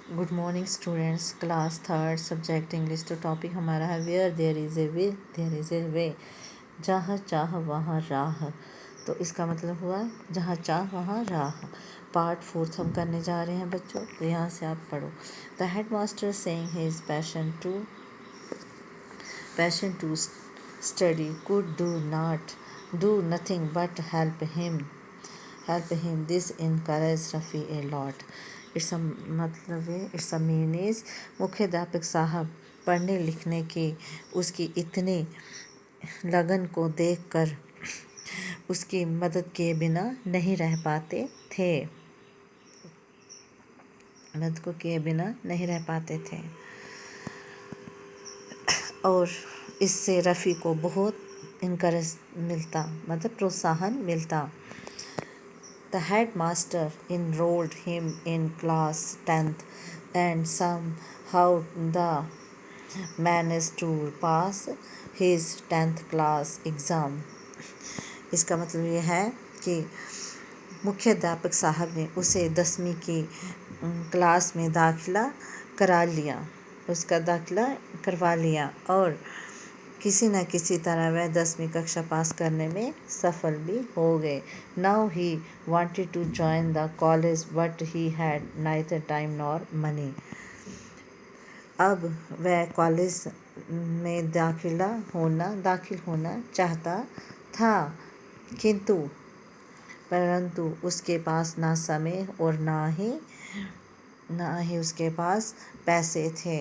Good morning students, class third, subject English. तो topic हमारा है where there is a way there is a way. जहाँ चाह वहाँ राह। तो इसका मतलब हुआ जहाँ चाह वहाँ राह। पार्ट फोर्थ हम करने जा रहे हैं बच्चों, तो यहाँ से आप पढ़ो। The head master saying his passion to study could do nothing but help him. This encouraged Rafi a lot. It's means मुख्याध्यापक साहब पढ़ने लिखने की उसकी इतनी लगन को देखकर उसकी मदद किए बिना नहीं रह पाते थे। और इससे रफ़ी को बहुत इनकरेज मिलता, मतलब प्रोत्साहन मिलता। The headmaster enrolled him in class 10th and somehow the managed to pass his 10th class exam. इसका मतलब ये है कि मुख्याध्यापक साहब ने उसे 10वीं की क्लास में उसका दाखिला करवा लिया और किसी न किसी तरह वह 10वीं कक्षा पास करने में सफल भी हो गए। Now he wanted to join the college but he had neither time nor money. अब वह कॉलेज में दाखिल होना चाहता था, परंतु उसके पास ना समय और ना ही उसके पास पैसे थे।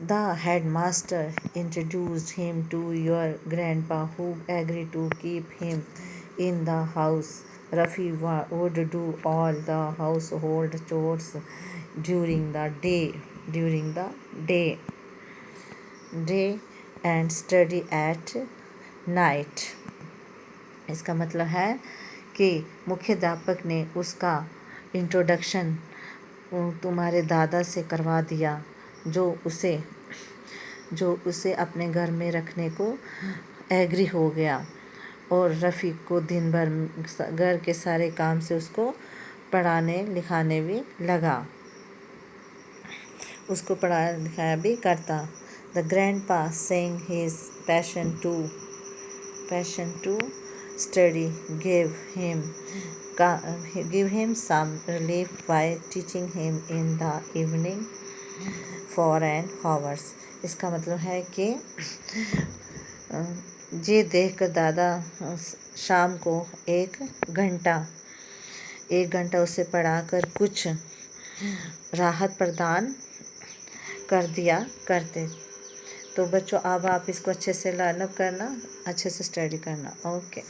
The headmaster introduced him to your grandpa, who agreed to keep him in the house. Rafi would do all the household chores during the day and study at night. इसका मतलब है कि मुख्याध्यापक ने उसका इंट्रोडक्शन तुम्हारे दादा से करवा दिया, जो उसे अपने घर में रखने को एग्री हो गया और रफ़ी को दिन भर घर के सारे काम से उसको पढ़ाने लिखाने भी लगा, उसको पढ़ाया लिखाया भी करता। The grandpa seeing his passion to study gave him some relief by teaching him in the evening for an hours. इसका मतलब है कि ये देखकर दादा शाम को एक घंटा उसे पढ़ाकर कुछ राहत प्रदान कर दिया करते। तो बच्चों, अब आप इसको अच्छे से लर्न अप करना, अच्छे से स्टडी करना। ओके।